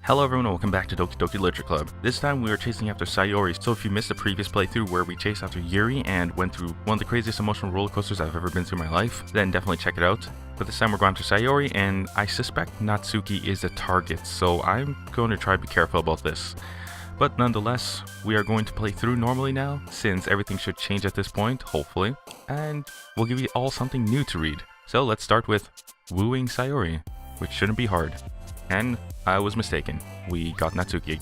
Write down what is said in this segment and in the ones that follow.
Hello everyone and welcome back to Doki Doki Literature Club. This time we are chasing after Sayori, so if you missed the previous playthrough where we chased after Yuri and went through one of the craziest emotional roller coasters I've ever been through in my life, then definitely check it out. But this time we're going to Sayori and I suspect Natsuki is the target, so I'm going to try to be careful about this. But nonetheless, we are going to play through normally now, since everything should change at this point, hopefully, and we'll give you all something new to read. So let's start with Wooing Sayori, which shouldn't be hard. And I was mistaken. We got Natsuki.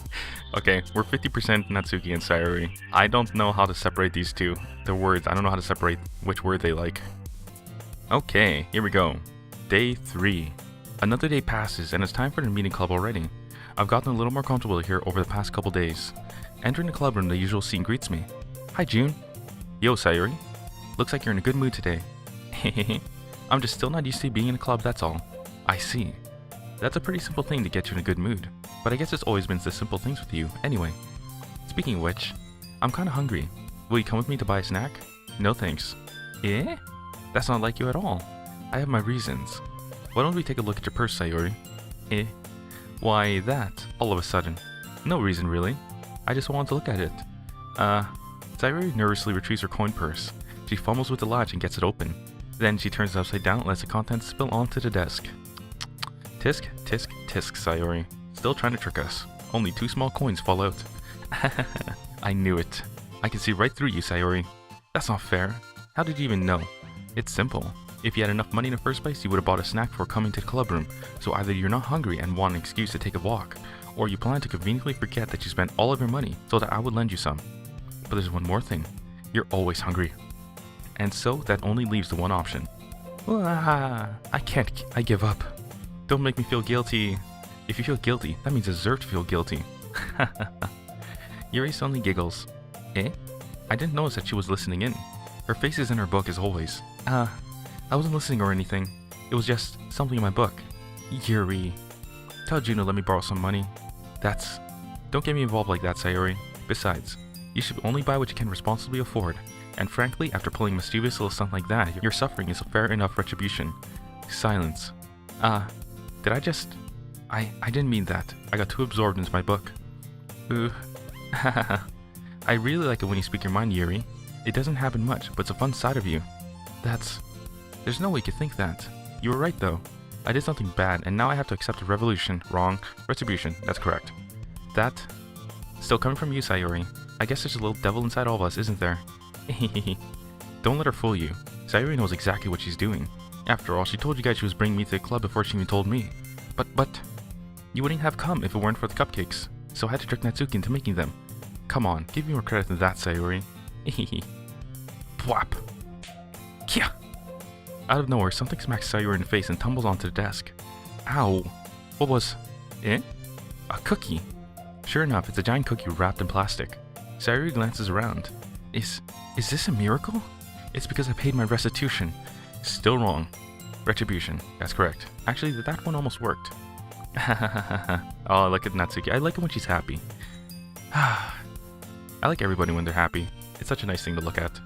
Okay, we're 50% Natsuki and Sayori. I don't know how to separate these two. The words, I don't know how to separate which word they like. Okay, here we go. Day 3. Another day passes and it's time for the meeting club already. I've gotten a little more comfortable here over the past couple days. Entering the club room, the usual scene greets me. Hi June. Yo Sayori. Looks like you're in a good mood today. Hehehe. I'm just still not used to being in a club, that's all. I see. That's a pretty simple thing to get you in a good mood, but I guess it's always been the simple things with you. Anyway, speaking of which, I'm kinda hungry. Will you come with me to buy a snack? No thanks. Eh? That's not like you at all. I have my reasons. Why don't we take a look at your purse, Sayori? Eh? Why that, all of a sudden? No reason really. I just wanted to look at it. Sayori nervously retrieves her coin purse. She fumbles with the latch and gets it open. Then she turns it upside down and lets the contents spill onto the desk. Tisk, tisk, tisk, Sayori. Still trying to trick us. Only 2 small coins fall out. I knew it. I can see right through you, Sayori. That's not fair. How did you even know? It's simple. If you had enough money in the first place, you would have bought a snack before coming to the club room. So either you're not hungry and want an excuse to take a walk, or you plan to conveniently forget that you spent all of your money so that I would lend you some. But there's one more thing. You're always hungry. And so that only leaves the one option. I can't. I give up. Don't make me feel guilty. If you feel guilty, that means I deserve to feel guilty. Yuri suddenly giggles. Eh? I didn't notice that she was listening in. Her face is in her book as always. I wasn't listening or anything. It was just something in my book. Yuri. Tell June to let me borrow some money. Don't get me involved like that, Sayori. Besides, you should only buy what you can responsibly afford. And frankly, after pulling a mischievous little stunt like that, your suffering is a fair enough retribution. Silence. Did I just... I didn't mean that. I got too absorbed into my book. I really like it when you speak your mind, Yuri. It doesn't happen much, but it's a fun side of you. There's no way you could think that. You were right, though. I did something bad, and now I have to accept a revolution. Wrong. Retribution. That's correct. Still coming from you, Sayori. I guess there's a little devil inside all of us, isn't there? Don't let her fool you. Sayori knows exactly what she's doing. After all, she told you guys she was bringing me to the club before she even told me. But, you wouldn't have come if it weren't for the cupcakes, so I had to trick Natsuki into making them. Come on, give me more credit than that, Sayori. Pwap. Kia! Out of nowhere, something smacks Sayori in the face and tumbles onto the desk. Ow. What was... Eh? A cookie. Sure enough, it's a giant cookie wrapped in plastic. Sayori glances around. Is this a miracle? It's because I paid my restitution. Still wrong. Retribution. That's correct. Actually, that one almost worked. Oh, look at Natsuki. I like it when she's happy. I like everybody when they're happy. It's such a nice thing to look at.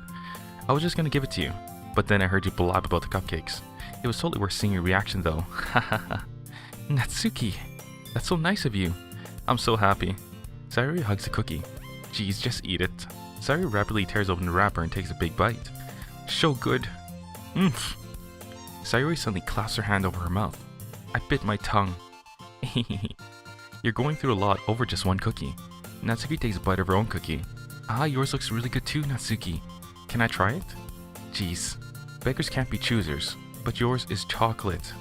I was just gonna give it to you, but then I heard you blab about the cupcakes. It was totally worth seeing your reaction though. Natsuki! That's so nice of you. I'm so happy. Sayori hugs the cookie. Geez, just eat it. Sayori rapidly tears open the wrapper and takes a big bite. So good. Oomph. Sayori suddenly clasps her hand over her mouth. I bit my tongue. You're going through a lot over just one cookie. Natsuki takes a bite of her own cookie. Yours looks really good too, Natsuki. Can I try it? Jeez. Beggars can't be choosers, but yours is chocolate.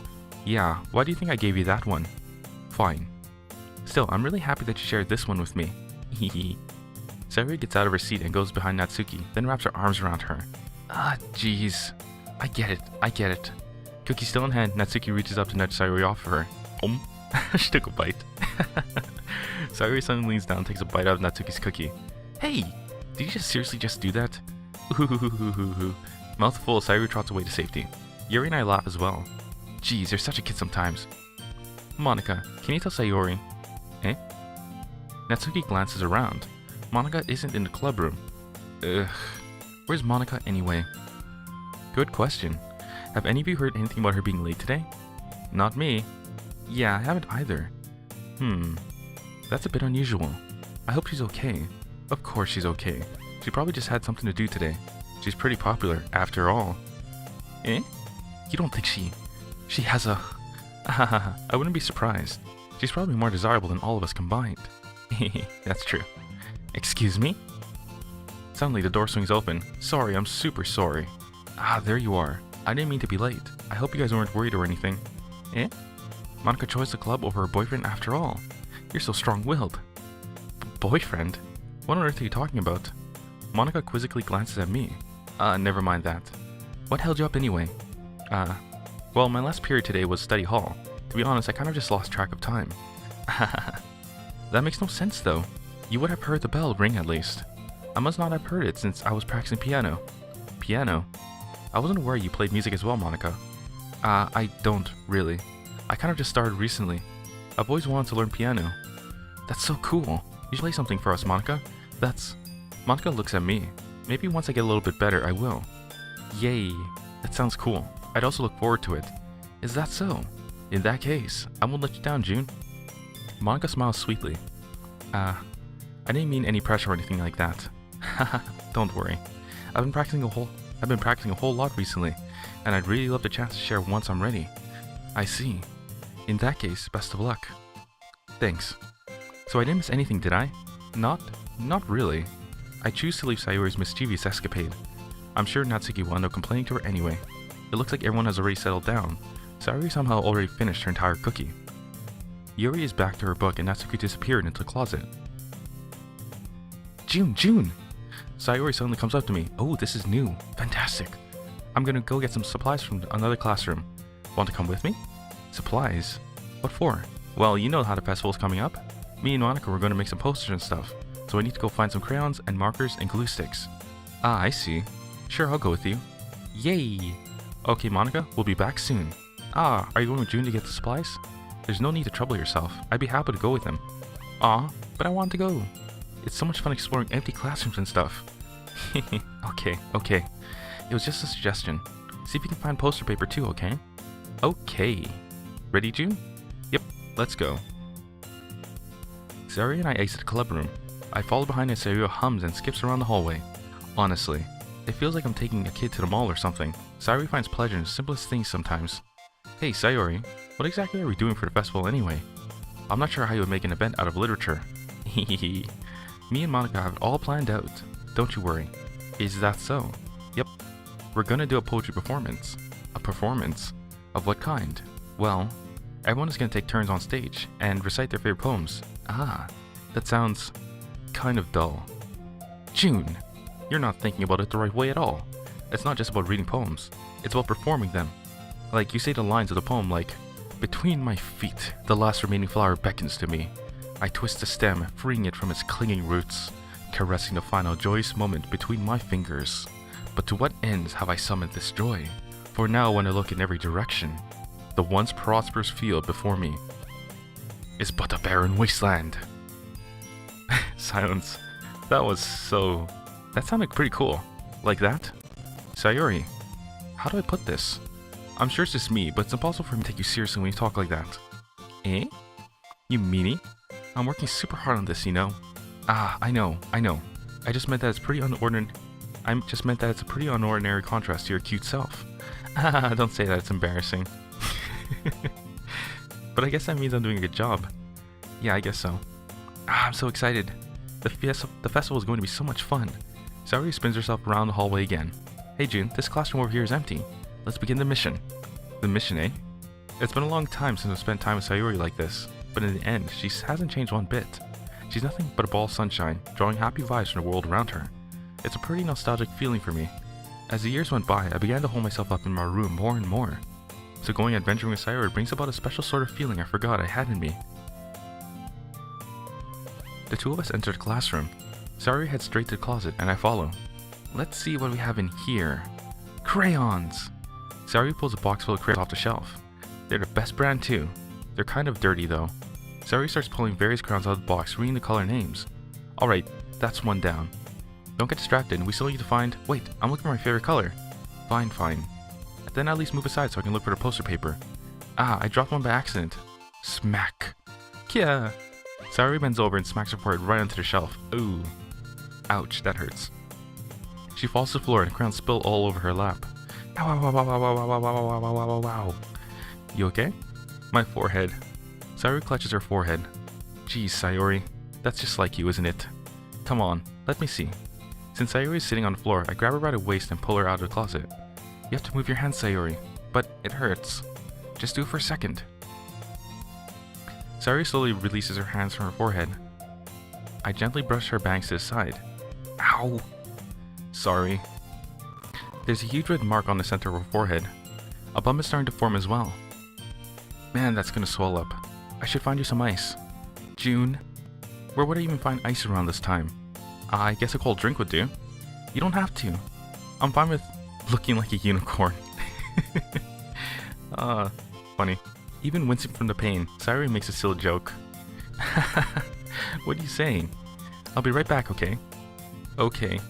Yeah, why do you think I gave you that one? Fine. Still, I'm really happy that you shared this one with me. Sayori gets out of her seat and goes behind Natsuki, then wraps her arms around her. Jeez. I get it. Cookie still in hand, Natsuki reaches up to nudge Sayori off of her. She took a bite. Sayori suddenly leans down and takes a bite out of Natsuki's cookie. Hey! Did you just seriously just do that? Mouthful, Sayori trots away to safety. Yuri and I laugh as well. Geez, you're such a kid sometimes. Monica, can you tell Sayori? Eh? Natsuki glances around. Monica isn't in the club room. Where's Monica anyway? Good question. Have any of you heard anything about her being late today? Not me. Yeah, I haven't either. That's a bit unusual. I hope she's okay. Of course she's okay. She probably just had something to do today. She's pretty popular, after all. Eh? You don't think she has a... I wouldn't be surprised. She's probably more desirable than all of us combined. That's true. Excuse me? Suddenly the door swings open. Sorry, I'm super sorry. Ah, there you are. I didn't mean to be late. I hope you guys weren't worried or anything. Eh? Monica chose the club over her boyfriend after all. You're so strong-willed. Boyfriend? What on earth are you talking about? Monica quizzically glances at me. Never mind that. What held you up anyway? Well, my last period today was study hall. To be honest, I kind of just lost track of time. That makes no sense though. You would have heard the bell ring at least. I must not have heard it since I was practicing piano. Piano? I wasn't aware you played music as well, Monica. I don't, really. I kind of just started recently. I've always wanted to learn piano. That's so cool. You should play something for us, Monica. Monica looks at me. Maybe once I get a little bit better, I will. Yay. That sounds cool. I'd also look forward to it. Is that so? In that case, I won't let you down, June. Monica smiles sweetly. I didn't mean any pressure or anything like that. Haha, don't worry. I've been practicing a whole lot recently, and I'd really love the chance to share once I'm ready. I see. In that case, best of luck. Thanks. So I didn't miss anything, did I? Not really. I choose to leave Sayori's mischievous escapade. I'm sure Natsuki will end up complaining to her anyway. It looks like everyone has already settled down. Sayori somehow already finished her entire cookie. Yuri is back to her book and Natsuki disappeared into the closet. June! Sayori suddenly comes up to me. Oh, this is new. Fantastic. I'm gonna go get some supplies from another classroom. Want to come with me? Supplies? What for? Well, you know how the festival's coming up. Me and Monica were gonna make some posters and stuff, so I need to go find some crayons and markers and glue sticks. Ah, I see. Sure, I'll go with you. Yay! Okay, Monica, we'll be back soon. Ah, are you going with June to get the supplies? There's no need to trouble yourself. I'd be happy to go with him. Aw, but I want to go. It's so much fun exploring empty classrooms and stuff. Okay. It was just a suggestion. See if you can find poster paper too, okay? Okay. Ready, June? Yep, let's go. Sayori and I exit the club room. I follow behind as Sayori hums and skips around the hallway. Honestly, it feels like I'm taking a kid to the mall or something. Sayori finds pleasure in the simplest things sometimes. Hey Sayori, what exactly are we doing for the festival anyway? I'm not sure how you would make an event out of literature. Me and Monica have it all planned out. Don't you worry. Is that so? Yep. We're gonna do a poetry performance. A performance? Of what kind? Well, everyone is gonna take turns on stage and recite their favorite poems. Ah, that sounds kind of dull. June, you're not thinking about it the right way at all. It's not just about reading poems. It's about performing them. Like, you say the lines of the poem like, "Between my feet, the last remaining flower beckons to me. I twist the stem, freeing it from its clinging roots, caressing the final joyous moment between my fingers. But to what ends have I summoned this joy? For now when I look in every direction, the once prosperous field before me is but a barren wasteland." Silence. That sounded pretty cool. Like that? Sayori, how do I put this? I'm sure it's just me, but it's impossible for me to take you seriously when you talk like that. Eh? You meanie? I'm working super hard on this, you know? Ah, I know. I just meant that it's pretty unordinary. It's a pretty unordinary contrast to your cute self. Ah, don't say that, it's embarrassing. But I guess that means I'm doing a good job. Yeah, I guess so. Ah, I'm so excited. The festival is going to be so much fun. Sayori spins herself around the hallway again. Hey June, this classroom over here is empty. Let's begin the mission. The mission, eh? It's been a long time since I've spent time with Sayori like this, but in the end, she hasn't changed one bit. She's nothing but a ball of sunshine, drawing happy vibes from the world around her. It's a pretty nostalgic feeling for me. As the years went by, I began to hold myself up in my room more and more. So going adventuring with Sayori brings about a special sort of feeling I forgot I had in me. The two of us enter the classroom. Sayori heads straight to the closet, and I follow. Let's see what we have in here. Crayons! Sayori pulls a box full of crayons off the shelf. They're the best brand too. They're kind of dirty though. Sayori starts pulling various crayons out of the box, reading the color names. Alright, that's one down. Don't get distracted, we still need to find... Wait, I'm looking for my favorite color. Fine. Then at least move aside so I can look for the poster paper. Ah, I dropped one by accident. Smack. Kia! Sayori bends over and smacks her forehead right onto the shelf. Ooh. Ouch, that hurts. She falls to the floor and crayons spill all over her lap. Ow, ow, ow, ow, ow, ow, ow, ow, ow, ow, ow, ow, ow. You okay? My forehead. Sayori clutches her forehead. Geez, Sayori. That's just like you, isn't it? Come on, let me see. Since Sayori is sitting on the floor, I grab her by the waist and pull her out of the closet. You have to move your hands, Sayori. But it hurts. Just do it for a second. Sayori slowly releases her hands from her forehead. I gently brush her bangs to the side. Ow! Sorry. There's a huge red mark on the center of her forehead. A bump is starting to form as well. Man, that's gonna swell up. I should find you some ice. June. Where would I even find ice around this time? I guess a cold drink would do. You don't have to. I'm fine with looking like a unicorn. Funny. Even wincing from the pain, Sayori makes a silly joke. What are you saying? I'll be right back, okay? Okay.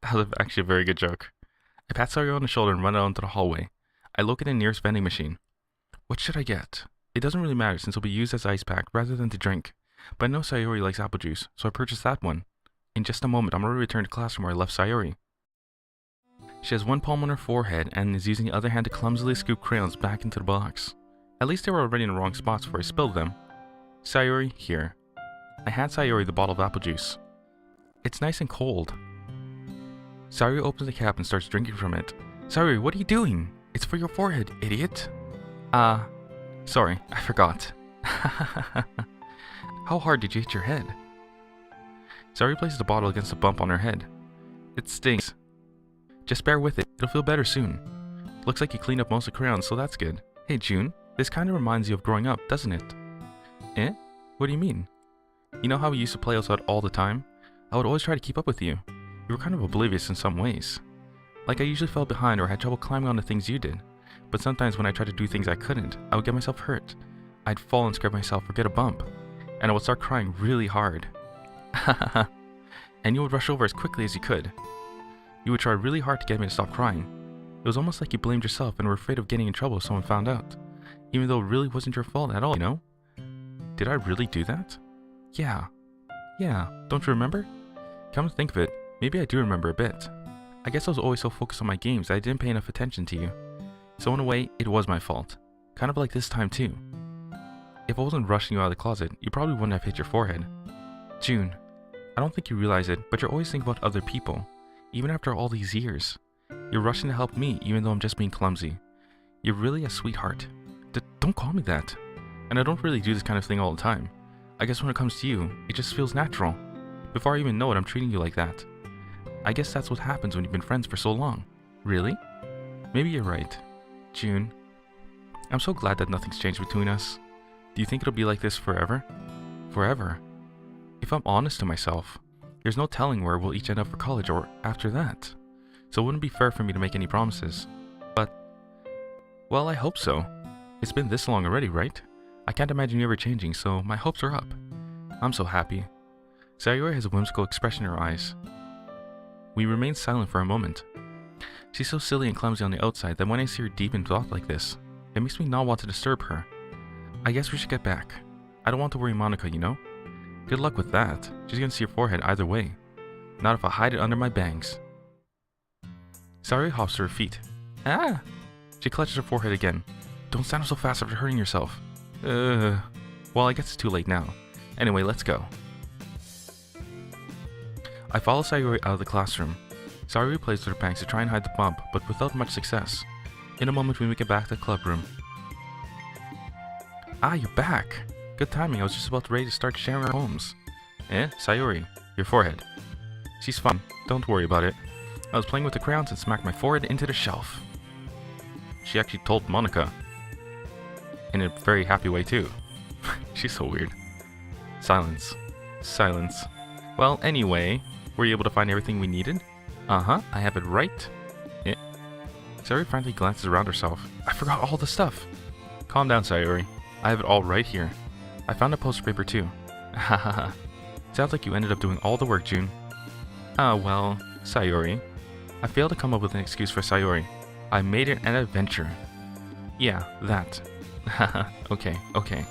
That was actually a very good joke. I pat Sayori on the shoulder and run out into the hallway. I locate the nearest vending machine. What should I get? It doesn't really matter since it'll be used as ice pack rather than to drink. But I know Sayori likes apple juice, so I purchased that one. In just a moment, I'm going to return to classroom where I left Sayori. She has one palm on her forehead and is using the other hand to clumsily scoop crayons back into the box. At least they were already in the wrong spots before I spilled them. Sayori, here. I hand Sayori the bottle of apple juice. It's nice and cold. Sayori opens the cap and starts drinking from it. Sayori, what are you doing? It's for your forehead, idiot. Sorry, I forgot. How hard did you hit your head? Sayori places the bottle against the bump on her head. It stings. Just bear with it, it'll feel better soon. Looks like you cleaned up most of the crayons, so that's good. Hey June, this kinda reminds you of growing up, doesn't it? Eh? What do you mean? You know how we used to play outside all the time? I would always try to keep up with you. You were kind of oblivious in some ways. Like I usually fell behind or had trouble climbing on the things you did. But sometimes when I tried to do things I couldn't, I would get myself hurt. I'd fall and scare myself or get a bump. And I would start crying really hard. And you would rush over as quickly as you could. You would try really hard to get me to stop crying. It was almost like you blamed yourself and were afraid of getting in trouble if someone found out. Even though it really wasn't your fault at all, you know? Did I really do that? Yeah. Yeah, don't you remember? Come to think of it, maybe I do remember a bit. I guess I was always so focused on my games that I didn't pay enough attention to you. So in a way, it was my fault. Kind of like this time too. If I wasn't rushing you out of the closet, you probably wouldn't have hit your forehead. June, I don't think you realize it, but you're always thinking about other people. Even after all these years. You're rushing to help me even though I'm just being clumsy. You're really a sweetheart. Don't call me that. And I don't really do this kind of thing all the time. I guess when it comes to you, it just feels natural. Before I even know it, I'm treating you like that. I guess that's what happens when you've been friends for so long. Really? Maybe you're right. June, I'm so glad that nothing's changed between us. Do you think it'll be like this forever? Forever? If I'm honest to myself, there's no telling where we'll each end up for college or after that. So it wouldn't be fair for me to make any promises. But, well, I hope so. It's been this long already, right? I can't imagine you ever changing, so my hopes are up. I'm so happy. Sayori has a whimsical expression in her eyes. We remain silent for a moment. She's so silly and clumsy on the outside that when I see her deep in thought like this, it makes me not want to disturb her. I guess we should get back. I don't want to worry Monica, you know? Good luck with that. She's gonna see your forehead either way. Not if I hide it under my bangs. Sayori hops to her feet. Ah! She clutches her forehead again. Don't stand up so fast after hurting yourself. Well, I guess it's too late now. Anyway, let's go. I follow Sayori out of the classroom. Sayori plays with her bangs to try and hide the bump, but without much success. In a moment, we make it back to the club room. Ah, you're back! Good timing, I was just about ready to start sharing our poems. Eh, Sayori, your forehead. She's fine, don't worry about it. I was playing with the crayons and smacked my forehead into the shelf. She actually told Monica. In a very happy way too. She's so weird. Silence. Silence. Well, anyway, were you able to find everything we needed? Uh-huh, I have it right. Eh. Sayori frantically glances around herself. I forgot all the stuff. Calm down, Sayori. I have it all right here. I found a poster paper too. Hahaha. Sounds like you ended up doing all the work, June. Well, Sayori. I failed to come up with an excuse for Sayori. I made it an adventure. Yeah, that. Haha, okay.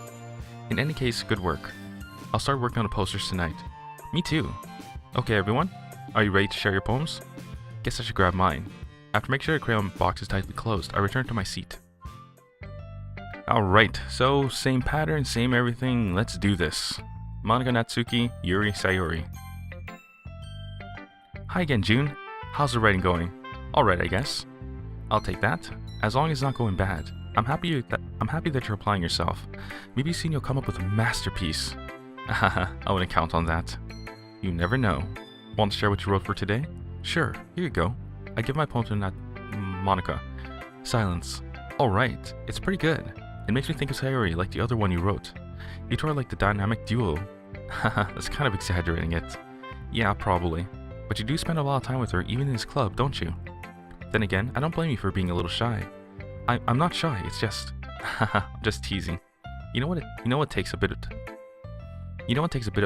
In any case, good work. I'll start working on the posters tonight. Me too. Okay, everyone, are you ready to share your poems? Guess I should grab mine. After making sure the crayon box is tightly closed, I return to my seat. Alright, so same pattern, same everything, let's do this. Monika, Natsuki, Yuri, Sayori. Hi again, June. How's the writing going? Alright, I guess. I'll take that, as long as it's not going bad. I'm happy that you're applying yourself. Maybe soon you'll come up with a masterpiece. Haha, I wouldn't count on that. You never know. Want to share what you wrote for today? Sure, here you go. I give my poem to Monika. Silence. Alright, it's pretty good. It makes me think of Sayori, like the other one you wrote. You two are like the dynamic duo. Haha, that's kind of exaggerating it. Yeah, probably. But you do spend a lot of time with her, even in this club, don't you? Then again, I don't blame you for being a little shy. I'm not shy, it's just... Haha, just teasing. You know what takes a bit of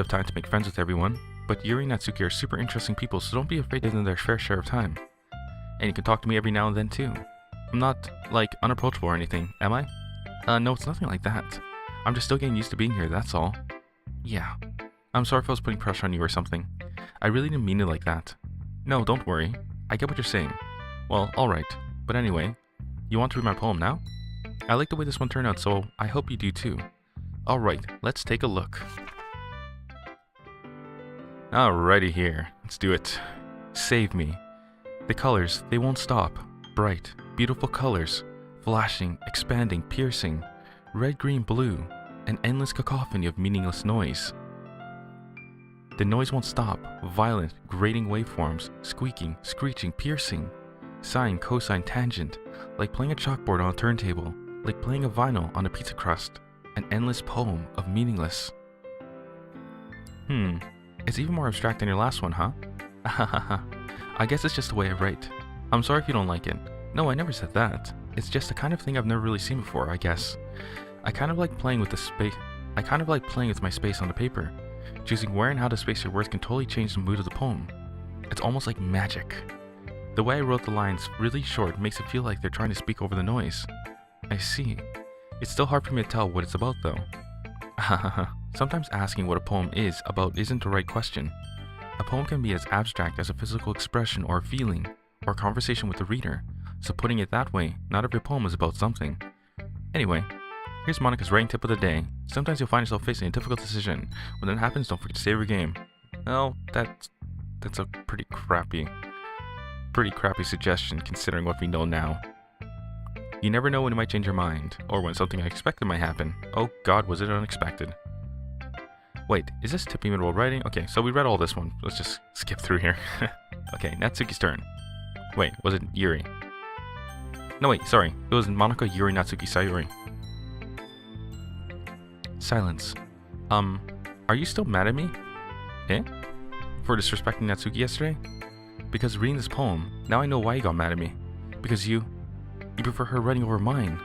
time to make friends with everyone, but Yuri and Natsuki are super interesting people, so don't be afraid to give them their fair share of time. And you can talk to me every now and then too. I'm not, like, unapproachable or anything, am I? No, it's nothing like that. I'm just still getting used to being here, that's all. Yeah. I'm sorry if I was putting pressure on you or something. I really didn't mean it like that. No, don't worry. I get what you're saying. Well, alright. But anyway, you want to read my poem now? I like the way this one turned out, so I hope you do too. Alright, let's take a look. Alrighty here, let's do it. Save me. The colors, they won't stop. Bright, beautiful colors. Flashing, expanding, piercing. Red, green, blue. An endless cacophony of meaningless noise. The noise won't stop. Violent, grating waveforms. Squeaking, screeching, piercing. Sine, cosine, tangent. Like playing a chalkboard on a turntable. Like playing a vinyl on a pizza crust. An endless poem of meaningless. It's even more abstract than your last one, huh? I guess it's just the way I write. I'm sorry if you don't like it. No, I never said that. It's just the kind of thing I've never really seen before, I guess. I kind of like playing with my space on the paper. Choosing where and how to space your words can totally change the mood of the poem. It's almost like magic. The way I wrote the lines really short makes it feel like they're trying to speak over the noise. I see. It's still hard for me to tell what it's about though. Sometimes asking what a poem is about isn't the right question. A poem can be as abstract as a physical expression or a feeling, or a conversation with the reader, so putting it that way, not every poem is about something. Anyway, here's Monika's writing tip of the day. Sometimes you'll find yourself facing a difficult decision. When that happens, don't forget to save your game. Well, that's a pretty crappy suggestion considering what we know now. You never know when you might change your mind, or when something unexpected might happen. Oh god, was it unexpected. Wait, is this tipping mid-roll writing? Okay, so we read all this one. Let's just skip through here. Okay, Natsuki's turn. Wait, was it Yuri? No wait, sorry. It was Monika, Yuri, Natsuki, Sayori. Silence. Are you still mad at me? Eh? For disrespecting Natsuki yesterday? Because reading this poem, now I know why you got mad at me. Because you prefer her writing over mine.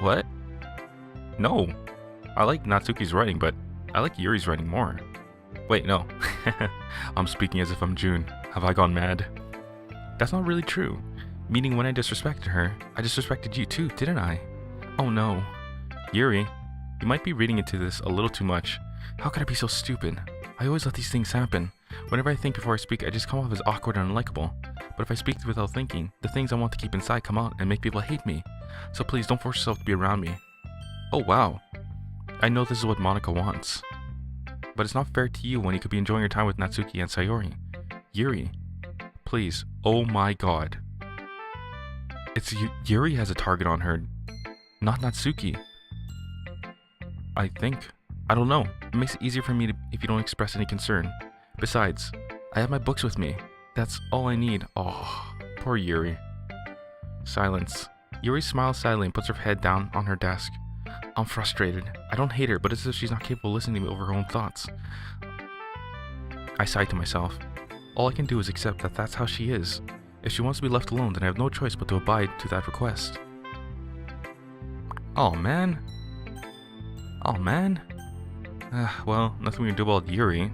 What? No. I like Natsuki's writing, but I like Yuri's writing more. Wait, no. I'm speaking as if I'm June. Have I gone mad? That's not really true. Meaning when I disrespected her, I disrespected you too, didn't I? Oh no. Yuri, you might be reading into this a little too much. How could I be so stupid? I always let these things happen. Whenever I think before I speak, I just come off as awkward and unlikable. But if I speak without thinking, the things I want to keep inside come out and make people hate me. So please don't force yourself to be around me. Oh wow. I know this is what Monika wants. But it's not fair to you when you could be enjoying your time with Natsuki and Sayori. Yuri. Please. Oh my god. It's Yuri has a target on her. Not Natsuki. I think. I don't know. It makes it easier for me if you don't express any concern. Besides, I have my books with me. That's all I need. Oh, poor Yuri. Silence. Yuri smiles sadly and puts her head down on her desk. I'm frustrated. I don't hate her, but it's as if she's not capable of listening to me over her own thoughts. I sigh to myself. All I can do is accept that that's how she is. If she wants to be left alone, then I have no choice but to abide to that request. Oh man. Oh man. Well, nothing we can do about Yuri.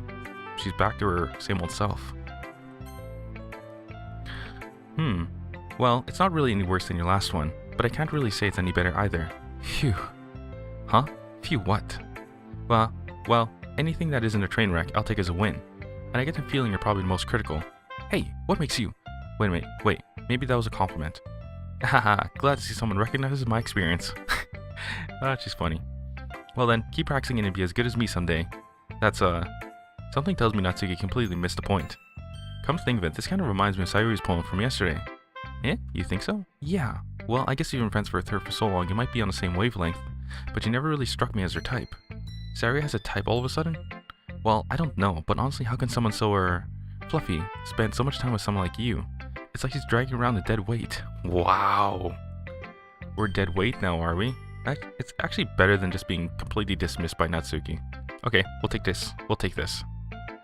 She's back to her same old self. Well, it's not really any worse than your last one, but I can't really say it's any better either. Phew. Huh? Phew, what? Well, anything that isn't a train wreck, I'll take as a win. And I get the feeling you're probably the most critical. Hey, what makes you? Wait a minute, wait, maybe that was a compliment. Haha, glad to see someone recognizes my experience. She's funny. Well then, keep practicing and be as good as me someday. That's, something tells me Natsuki completely missed the point. Come to think of it, this kind of reminds me of Sayori's poem from yesterday. Eh? You think so? Yeah. Well, I guess you've been friends with her for so long, you might be on the same wavelength, but you never really struck me as her type. Sayori has a type all of a sudden? Well, I don't know, but honestly, how can someone so, fluffy spend so much time with someone like you? It's like she's dragging around a dead weight. Wow. We're dead weight now, are we? It's actually better than just being completely dismissed by Natsuki. Okay, we'll take this. We'll take this.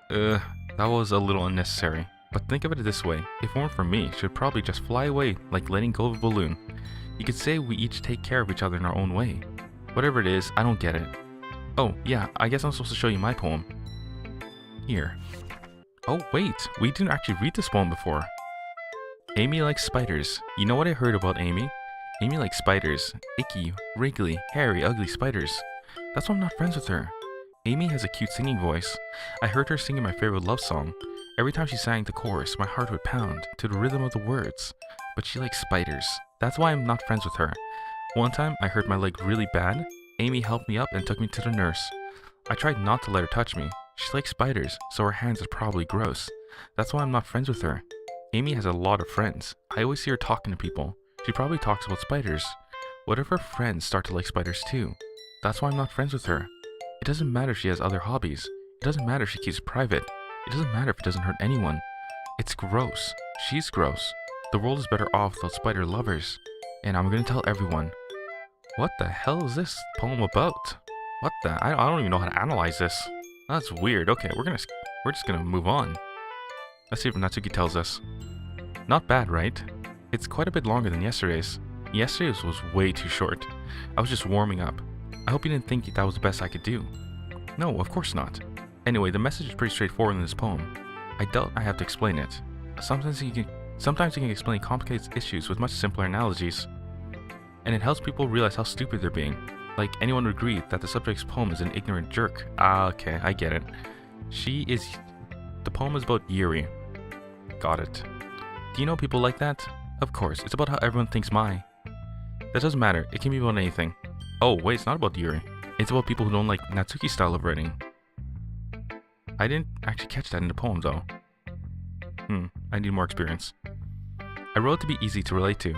That was a little unnecessary. But think of it this way, if it weren't for me, she'd probably just fly away like letting go of a balloon. You could say we each take care of each other in our own way. Whatever it is, I don't get it. Oh, yeah, I guess I'm supposed to show you my poem. Here. Oh, wait, we didn't actually read this poem before. Amy likes spiders. You know what I heard about Amy? Amy likes spiders. Icky, wriggly, hairy, ugly spiders. That's why I'm not friends with her. Amy has a cute singing voice. I heard her singing my favorite love song. Every time she sang the chorus, my heart would pound to the rhythm of the words. But she likes spiders. That's why I'm not friends with her. One time, I hurt my leg really bad. Amy helped me up and took me to the nurse. I tried not to let her touch me. She likes spiders, so her hands are probably gross. That's why I'm not friends with her. Amy has a lot of friends. I always see her talking to people. She probably talks about spiders. What if her friends start to like spiders too? That's why I'm not friends with her. It doesn't matter if she has other hobbies. It doesn't matter if she keeps private. It doesn't matter if it doesn't hurt anyone. It's gross. She's gross. The world is better off without spider lovers. And I'm gonna tell everyone. What the hell is this poem about? What the? I don't even know how to analyze this. That's weird. Okay, we're just gonna move on. Let's see if Natsuki tells us. Not bad, right? It's quite a bit longer than yesterday's. Yesterday's was way too short. I was just warming up. I hope you didn't think that was the best I could do. No, of course not. Anyway, the message is pretty straightforward in this poem. I doubt I have to explain it. Sometimes you can explain complicated issues with much simpler analogies. And it helps people realize how stupid they're being. Like, anyone would agree that the subject's poem is an ignorant jerk. Ah, okay, I get it. The poem is about Yuri. Got it. Do you know people like that? Of course, it's about how everyone thinks That doesn't matter, it can be about anything. Oh, wait, it's not about Yuri. It's about people who don't like Natsuki's style of writing. I didn't actually catch that in the poem, though. I need more experience. I wrote to be easy to relate to.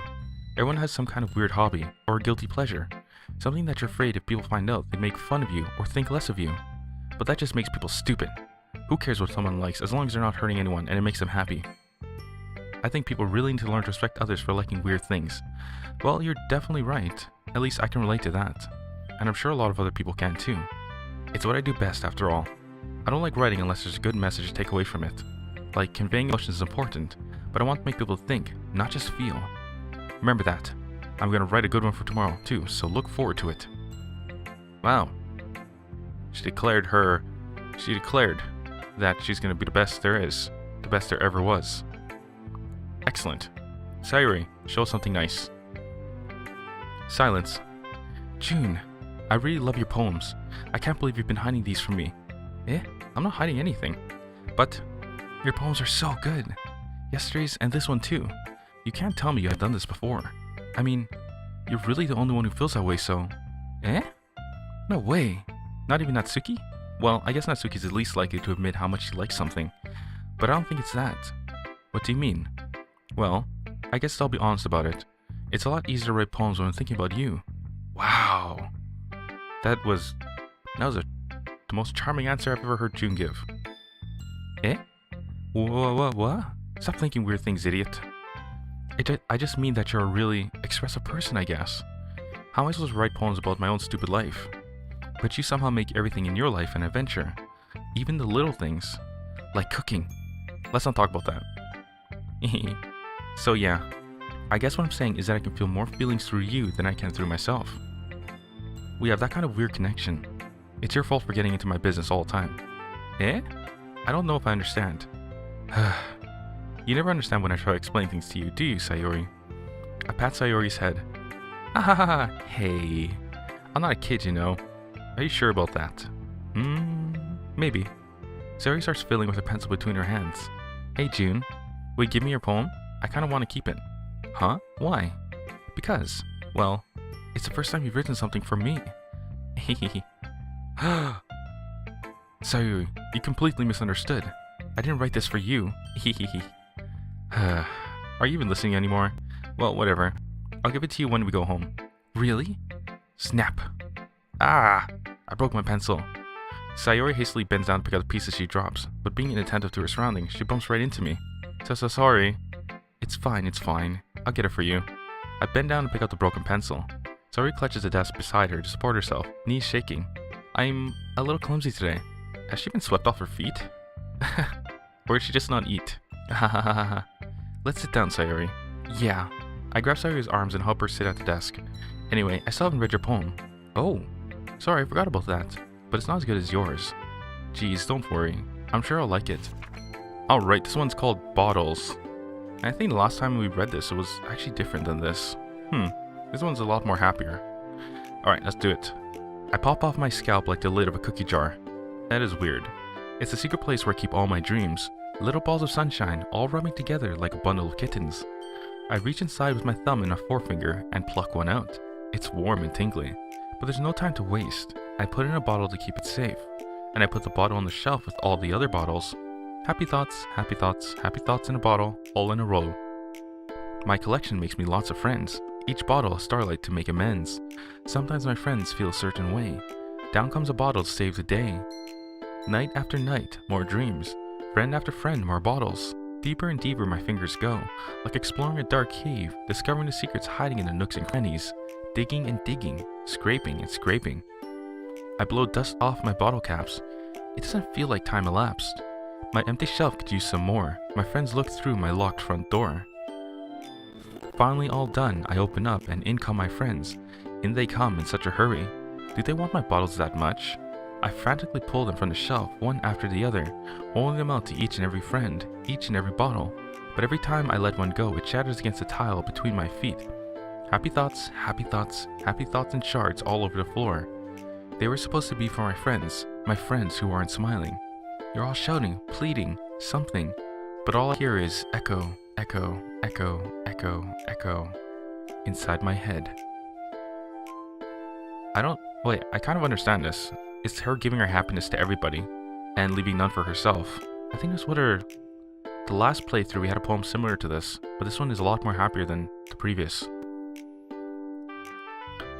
Everyone has some kind of weird hobby, or a guilty pleasure. Something that you're afraid if people find out, they'd make fun of you, or think less of you. But that just makes people stupid. Who cares what someone likes, as long as they're not hurting anyone and it makes them happy? I think people really need to learn to respect others for liking weird things. Well, you're definitely right. At least I can relate to that. And I'm sure a lot of other people can too. It's what I do best, after all. I don't like writing unless there's a good message to take away from it. Like, conveying emotions is important, but I want to make people think, not just feel. Remember that. I'm gonna write a good one for tomorrow too, so look forward to it. Wow. She declared that she's gonna be the best there is, the best there ever was. Excellent. Sayori, show us something nice. Silence. June, I really love your poems. I can't believe you've been hiding these from me. I'm not hiding anything. But your poems are so good. Yesterday's and this one too. You can't tell me you have done this before. I mean, you're really the only one who feels that way, so... No way. Not even Natsuki? Well, I guess Natsuki's the least likely to admit how much she likes something. But I don't think it's that. What do you mean? Well, I guess I'll be honest about it. It's a lot easier to write poems when I'm thinking about you. Wow. That was the most charming answer I've ever heard June give. What? Stop thinking weird things, idiot. I just mean that you're a really expressive person, I guess. How am I supposed to write poems about my own stupid life? But you somehow make everything in your life an adventure. Even the little things. Like cooking. Let's not talk about that. So yeah, I guess what I'm saying is that I can feel more feelings through you than I can through myself. We have that kind of weird connection. It's your fault for getting into my business all the time. I don't know if I understand. You never understand when I try to explain things to you, do you, Sayori? I pat Sayori's head. Hey, I'm not a kid, you know. Are you sure about that? Maybe. Sayori starts fiddling with a pencil between her hands. Hey June, will you give me your poem? I kinda wanna keep it. Huh? Why? Because, well, it's the first time you've written something for me. Hehehe. Sayori, you completely misunderstood. I didn't write this for you. Hehehe. Are you even listening anymore? Well, whatever. I'll give it to you when we go home. Really? Snap. Ah! I broke my pencil. Sayori hastily bends down to pick up the pieces she drops, but being inattentive to her surroundings, she bumps right into me. So sorry. It's fine. I'll get it for you. I bend down to pick up the broken pencil. Sayori clutches the desk beside her to support herself, knees shaking. I'm a little clumsy today. Has she been swept off her feet? Or did she just not eat? Let's sit down, Sayori. Yeah. I grab Sayori's arms and help her sit at the desk. Anyway, I still haven't read your poem. Oh. Sorry, I forgot about that. But it's not as good as yours. Geez, don't worry. I'm sure I'll like it. Alright, this one's called Bottles. And I think the last time we read this, it was actually different than this. This one's a lot more happier. Alright, let's do it. I pop off my scalp like the lid of a cookie jar. That is weird. It's the secret place where I keep all my dreams. Little balls of sunshine, all rubbing together like a bundle of kittens. I reach inside with my thumb and a forefinger and pluck one out. It's warm and tingly, but there's no time to waste. I put it in a bottle to keep it safe, and I put the bottle on the shelf with all the other bottles. Happy thoughts in a bottle, all in a row. My collection makes me lots of friends, each bottle a starlight to make amends. Sometimes my friends feel a certain way. Down comes a bottle to save the day. Night after night, more dreams. Friend after friend, more bottles. Deeper and deeper my fingers go, like exploring a dark cave, discovering the secrets hiding in the nooks and crannies. Digging and digging, scraping and scraping. I blow dust off my bottle caps. It doesn't feel like time elapsed. My empty shelf could use some more. My friends look through my locked front door. Finally all done, I open up and in come my friends. In they come in such a hurry. Do they want my bottles that much? I frantically pull them from the shelf, one after the other, holding them out to each and every friend, each and every bottle. But every time I let one go, it shatters against the tile between my feet. Happy thoughts in shards all over the floor. They were supposed to be for my friends who aren't smiling. You're all shouting, pleading, something, but all I hear is echo, echo, echo, echo, echo, inside my head. I kind of understand this. It's her giving her happiness to everybody, and leaving none for herself. I think that's what the last playthrough we had a poem similar to this, but this one is a lot more happier than the previous.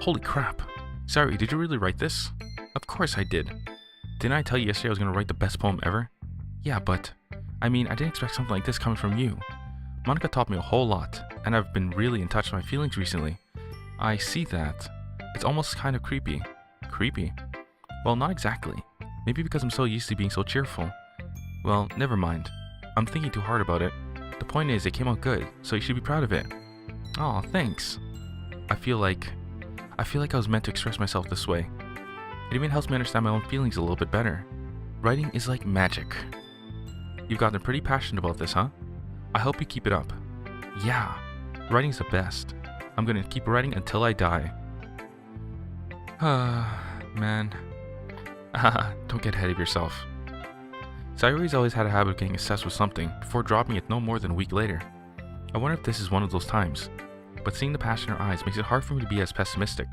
Holy crap. Sorry, did you really write this? Of course I did. Didn't I tell you yesterday I was going to write the best poem ever? Yeah, but I didn't expect something like this coming from you. Monica taught me a whole lot, and I've been really in touch with my feelings recently. I see that. It's almost kind of creepy. Creepy? Well, not exactly. Maybe because I'm so used to being so cheerful. Well, never mind. I'm thinking too hard about it. The point is, it came out good, so you should be proud of it. Aw, thanks. I feel like I was meant to express myself this way. It even helps me understand my own feelings a little bit better. Writing is like magic. You've gotten pretty passionate about this, huh? I hope you keep it up. Yeah, writing's the best. I'm gonna keep writing until I die. Man. Don't get ahead of yourself. Sayori's always had a habit of getting obsessed with something before dropping it no more than a week later. I wonder if this is one of those times. But seeing the passion in her eyes makes it hard for me to be as pessimistic.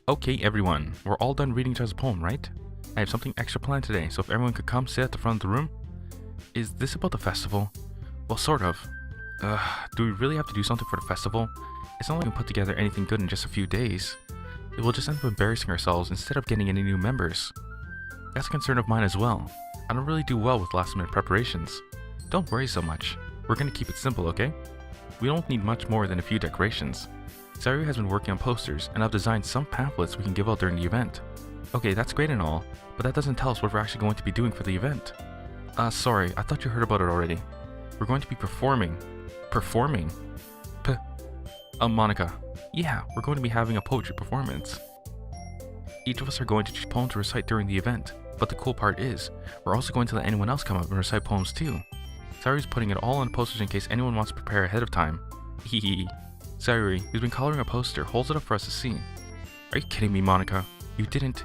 Okay everyone, we're all done reading each other's poem, right? I have something extra planned today, so if everyone could come sit at the front of the room. Is this about the festival? Well, sort of. Do we really have to do something for the festival? It's not like we can put together anything good in just a few days. We'll just end up embarrassing ourselves instead of getting any new members. That's a concern of mine as well. I don't really do well with last minute preparations. Don't worry so much. We're gonna keep it simple, okay? We don't need much more than a few decorations. Sayori has been working on posters, and I've designed some pamphlets we can give out during the event. Okay, that's great and all, but that doesn't tell us what we're actually going to be doing for the event. Sorry, I thought you heard about it already. We're going to be performing. Performing? Monica. Yeah, we're going to be having a poetry performance. Each of us are going to choose a poem to recite during the event, but the cool part is, we're also going to let anyone else come up and recite poems too. Sayori's putting it all on posters in case anyone wants to prepare ahead of time. Hehe. Sayori, who's been coloring a poster, holds it up for us to see. Are you kidding me, Monica? You didn't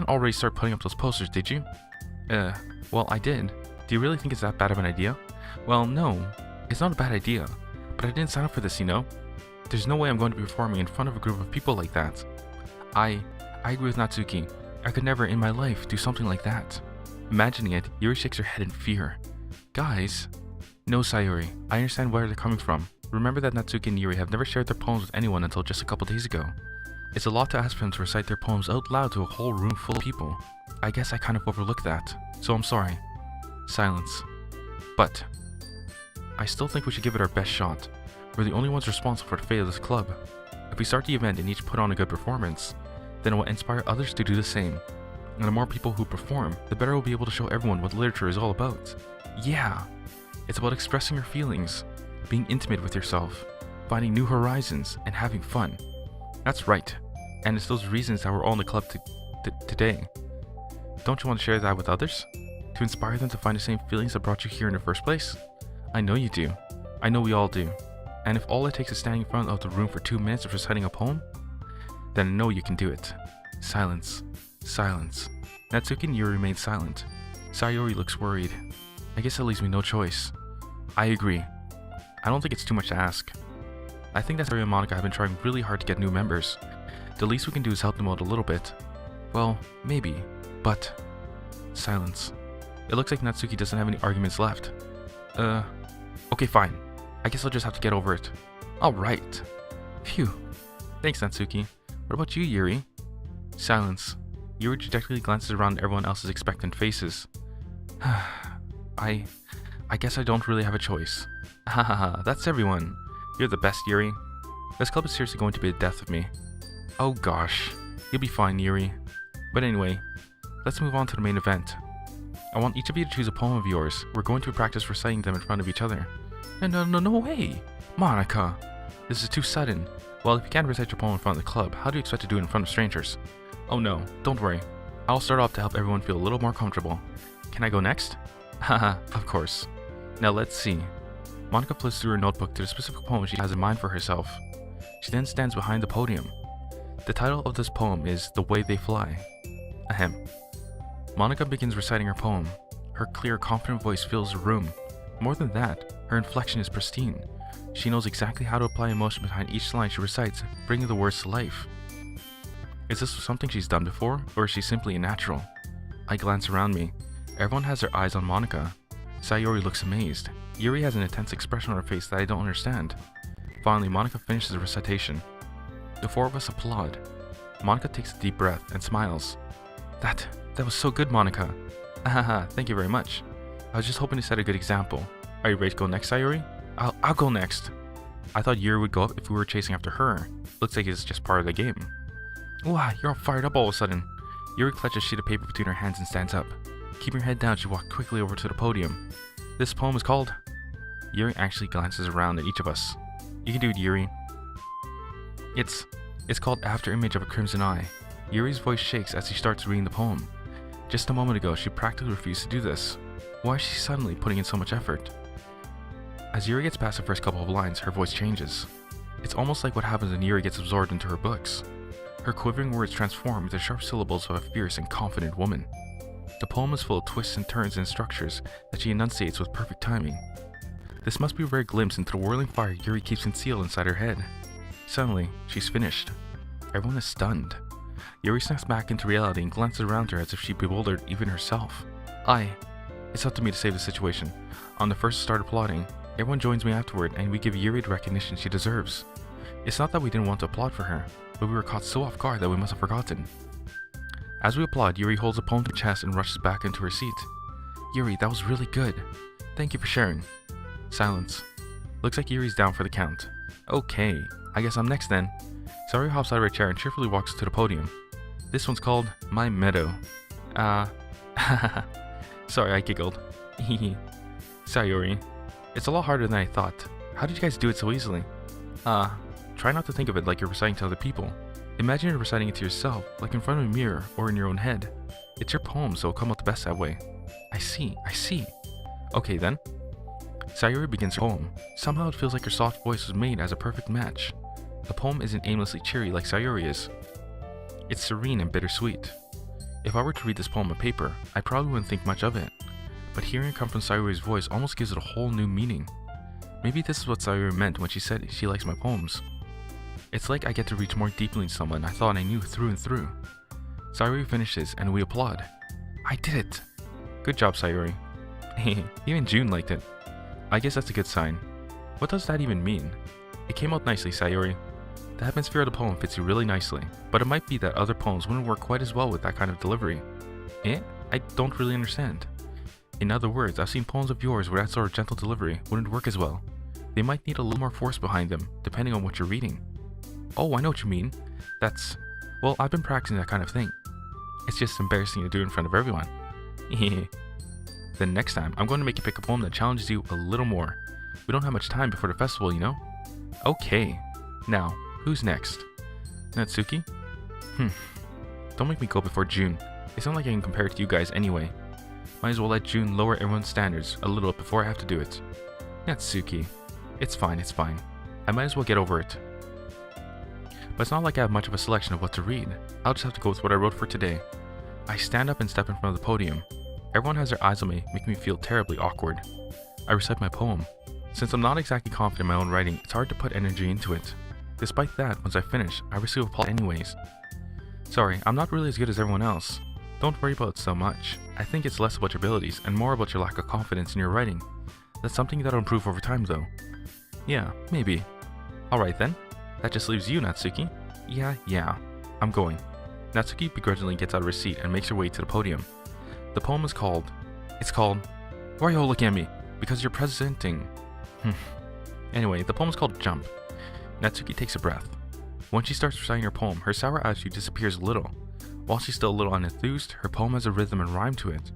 already start putting up those posters, did you? Well, I did. Do you really think it's that bad of an idea? Well, no. It's not a bad idea. But I didn't sign up for this, you know? There's no way I'm going to be performing in front of a group of people like that. I agree with Natsuki. I could never in my life do something like that. Imagining it, Yuri shakes her head in fear. Guys. No, Sayori. I understand where they're coming from. Remember that Natsuki and Yuri have never shared their poems with anyone until just a couple days ago. It's a lot to ask for them to recite their poems out loud to a whole room full of people. I guess I kind of overlooked that, so I'm sorry. Silence. But I still think we should give it our best shot. We're the only ones responsible for the fate of this club. If we start the event and each put on a good performance, then it will inspire others to do the same. And the more people who perform, the better we'll be able to show everyone what literature is all about. Yeah! It's about expressing your feelings, being intimate with yourself, finding new horizons, and having fun. That's right. And it's those reasons that we're all in the club today. Don't you want to share that with others? To inspire them to find the same feelings that brought you here in the first place? I know you do. I know we all do. And if all it takes is standing in front of the room for 2 minutes of reciting a poem, then I know you can do it. Silence. Silence. Natsuki and Yuri remain silent. Sayori looks worried. I guess that leaves me no choice. I agree. I don't think it's too much to ask. I think that Sayori and Monica have been trying really hard to get new members. The least we can do is help them out a little bit. Well, maybe, but... Silence. It looks like Natsuki doesn't have any arguments left. Okay, fine. I guess I'll just have to get over it. Alright. Phew. Thanks, Natsuki. What about you, Yuri? Silence. Yuri dejectedly glances around at everyone else's expectant faces. I guess I don't really have a choice. Hahaha, that's everyone. You're the best, Yuri. This club is seriously going to be the death of me. Oh gosh. You'll be fine, Yuri. But anyway, let's move on to the main event. I want each of you to choose a poem of yours. We're going to practice reciting them in front of each other. No way! Monica! This is too sudden. Well, if you can't recite your poem in front of the club, how do you expect to do it in front of strangers? Oh no, don't worry. I'll start off to help everyone feel a little more comfortable. Can I go next? Haha, of course. Now let's see. Monica flips through her notebook to the specific poem she has in mind for herself. She then stands behind the podium. The title of this poem is The Way They Fly. Ahem. Monica begins reciting her poem. Her clear, confident voice fills the room. More than that, her inflection is pristine. She knows exactly how to apply emotion behind each line she recites, bringing the words to life. Is this something she's done before, or is she simply a natural? I glance around me. Everyone has their eyes on Monica. Sayori looks amazed. Yuri has an intense expression on her face that I don't understand. Finally, Monica finishes the recitation. The four of us applaud. Monica takes a deep breath and smiles. That was so good, Monica. Ahaha, thank you very much. I was just hoping to set a good example. Are you ready to go next, Sayori? I'll go next. I thought Yuri would go up if we were chasing after her. Looks like it's just part of the game. Wow, you're all fired up all of a sudden. Yuri clutches a sheet of paper between her hands and stands up. Keeping her head down, she walked quickly over to the podium. This poem is called... Yuri actually glances around at each of us. You can do it, Yuri. It's called After Image of a Crimson Eye. Yuri's voice shakes as she starts reading the poem. Just a moment ago, she practically refused to do this. Why is she suddenly putting in so much effort? As Yuri gets past the first couple of lines, her voice changes. It's almost like what happens when Yuri gets absorbed into her books. Her quivering words transform into sharp syllables of a fierce and confident woman. The poem is full of twists and turns and structures that she enunciates with perfect timing. This must be a rare glimpse into the whirling fire Yuri keeps concealed inside her head. Suddenly, she's finished. Everyone is stunned. Yuri snaps back into reality and glances around her as if she bewildered even herself. It's up to me to save the situation. I'm the first to start applauding. Everyone joins me afterward, and we give Yuri the recognition she deserves. It's not that we didn't want to applaud for her, but we were caught so off guard that we must have forgotten. As we applaud, Yuri holds a poem to her chest and rushes back into her seat. Yuri, that was really good. Thank you for sharing. Silence. Looks like Yuri's down for the count. Okay, I guess I'm next then. Sayori hops out of her chair and cheerfully walks to the podium. This one's called My Meadow. Sorry, I giggled. Hehe. Sayori. It's a lot harder than I thought. How did you guys do it so easily? Try not to think of it like you're reciting to other people. Imagine you're reciting it to yourself, like in front of a mirror or in your own head. It's your poem, so it'll come out the best that way. I see. Okay then. Sayori begins her poem. Somehow it feels like her soft voice was made as a perfect match. The poem isn't aimlessly cheery like Sayori is. It's serene and bittersweet. If I were to read this poem on paper, I probably wouldn't think much of it, but hearing it come from Sayori's voice almost gives it a whole new meaning. Maybe this is what Sayori meant when she said she likes my poems. It's like I get to reach more deeply in someone I thought I knew through and through. Sayori finishes and we applaud. I did it! Good job, Sayori. Even June liked it. I guess that's a good sign. What does that even mean? It came out nicely, Sayori. The atmosphere of the poem fits you really nicely, but it might be that other poems wouldn't work quite as well with that kind of delivery. I don't really understand. In other words, I've seen poems of yours where that sort of gentle delivery wouldn't work as well. They might need a little more force behind them, depending on what you're reading. Oh, I know what you mean. Well, I've been practicing that kind of thing. It's just embarrassing to do in front of everyone. Then next time, I'm going to make you pick a poem that challenges you a little more. We don't have much time before the festival, you know? Okay. Now, who's next? Natsuki? Don't make me go before June. It's not like I can compare it to you guys anyway. Might as well let June lower everyone's standards a little before I have to do it. Natsuki. It's fine. I might as well get over it. But it's not like I have much of a selection of what to read. I'll just have to go with what I wrote for today. I stand up and step in front of the podium. Everyone has their eyes on me, making me feel terribly awkward. I recite my poem. Since I'm not exactly confident in my own writing, it's hard to put energy into it. Despite that, once I finish, I receive applause anyways. Sorry, I'm not really as good as everyone else. Don't worry about it so much. I think it's less about your abilities and more about your lack of confidence in your writing. That's something that'll improve over time though. Yeah, maybe. Alright then. That just leaves you, Natsuki. Yeah. I'm going. Natsuki begrudgingly gets out of her seat and makes her way to the podium. The poem is called... Why are you all looking at me? Because you're presenting... Anyway, the poem is called Jump. Natsuki takes a breath. When she starts reciting her poem, her sour attitude disappears a little. While she's still a little unenthused, her poem has a rhythm and rhyme to it.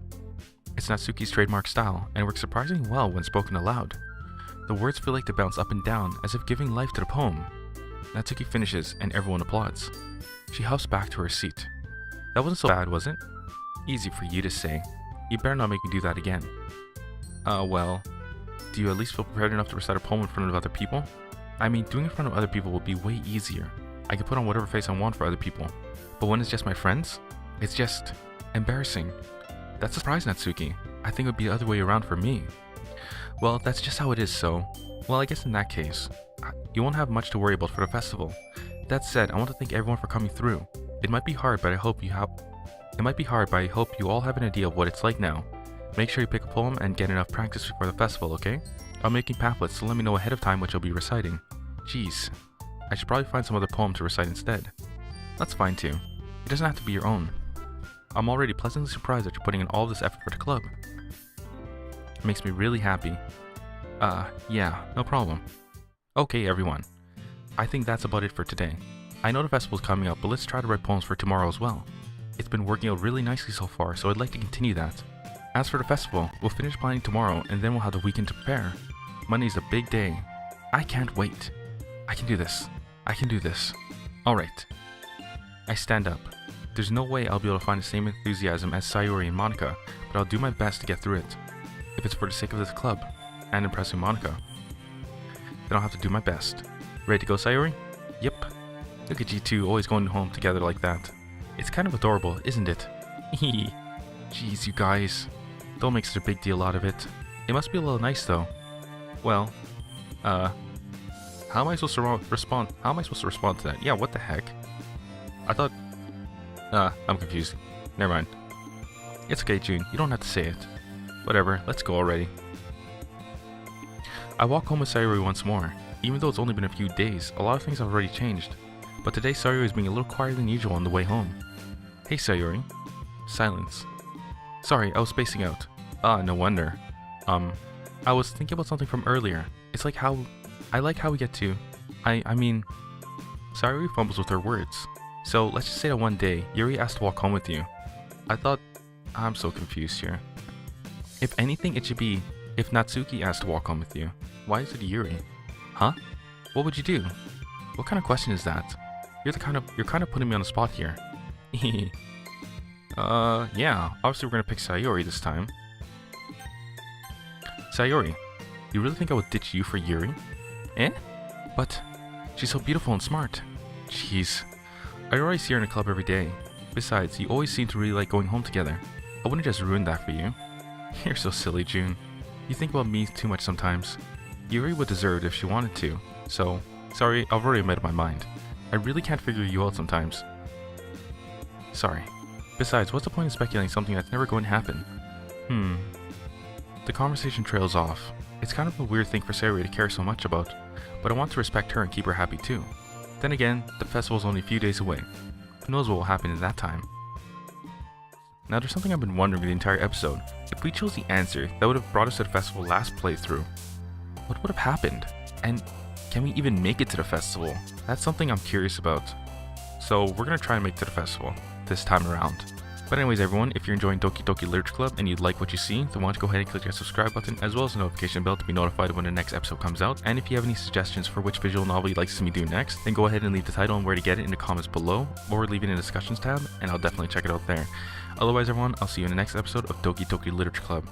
It's Natsuki's trademark style, and works surprisingly well when spoken aloud. The words feel like they bounce up and down, as if giving life to the poem. Natsuki finishes, and everyone applauds. She huffs back to her seat. That wasn't so bad, was it? Easy for you to say. You better not make me do that again. Well, do you at least feel prepared enough to recite a poem in front of other people? I mean, doing it in front of other people would be way easier. I could put on whatever face I want for other people. But when it's just my friends, it's just embarrassing. That's a surprise, Natsuki. I think it would be the other way around for me. Well, that's just how it is, so... Well, I guess in that case, you won't have much to worry about for the festival. That said, I want to thank everyone for coming through. It might be hard, but I hope you all have an idea of what it's like now. Make sure you pick a poem and get enough practice before the festival, okay? I'm making pamphlets, so let me know ahead of time what you'll be reciting. Jeez, I should probably find some other poem to recite instead. That's fine too. It doesn't have to be your own. I'm already pleasantly surprised that you're putting in all this effort for the club. It makes me really happy. Yeah, no problem. Okay, everyone. I think that's about it for today. I know the festival's coming up, but let's try to write poems for tomorrow as well. It's been working out really nicely so far, so I'd like to continue that. As for the festival, we'll finish planning tomorrow, and then we'll have the weekend to prepare. Monday's a big day. I can't wait. I can do this. Alright. I stand up. There's no way I'll be able to find the same enthusiasm as Sayori and Monica, but I'll do my best to get through it. If it's for the sake of this club, and impressing Monica, then I'll have to do my best. Ready to go, Sayori? Yep. Look at you two always going home together like that. It's kind of adorable, isn't it? Hehe. Jeez, you guys. Don't make such a big deal out of it. It must be a little nice though. Well, how am I supposed to respond? How am I supposed to respond to that? Yeah, what the heck? I thought... I'm confused. Never mind. It's okay, June. You don't have to say it. Whatever, let's go already. I walk home with Sayori once more. Even though it's only been a few days, a lot of things have already changed. But today Sayori is being a little quieter than usual on the way home. Hey, Sayori. Silence. Sorry, I was spacing out. No wonder. I was thinking about something from earlier. It's like how... I like how we get to... I mean... Sayori fumbles with her words. So, let's just say that one day, Yuri asked to walk home with you. I thought... I'm so confused here. If anything, it should be... If Natsuki asked to walk home with you. Why is it Yuri? Huh? What would you do? What kind of question is that? You're kind of putting me on the spot here. Yeah, obviously we're gonna pick Sayori this time. Sayori, you really think I would ditch you for Yuri? Eh? But she's so beautiful and smart. Jeez. I already see her in a club every day. Besides, you always seem to really like going home together. I wouldn't just ruin that for you. You're so silly, June. You think about me too much sometimes. Yuri would deserve it if she wanted to. So, sorry, I've already made up my mind. I really can't figure you out sometimes. Sorry. Besides, what's the point of speculating something that's never going to happen? The conversation trails off. It's kind of a weird thing for Sayori to care so much about, but I want to respect her and keep her happy too. Then again, the festival's only a few days away. Who knows what will happen in that time? Now there's something I've been wondering the entire episode. If we chose the answer that would have brought us to the festival last playthrough, what would have happened? And can we even make it to the festival? That's something I'm curious about. So we're gonna try and make it to the festival this time around. But anyways everyone, if you're enjoying Doki Doki Literature Club and you'd like what you see, then why don't you go ahead and click that subscribe button as well as the notification bell to be notified when the next episode comes out. And if you have any suggestions for which visual novel you'd like to see me do next, then go ahead and leave the title and where to get it in the comments below, or leave it in the discussions tab, and I'll definitely check it out there. Otherwise everyone, I'll see you in the next episode of Doki Doki Literature Club.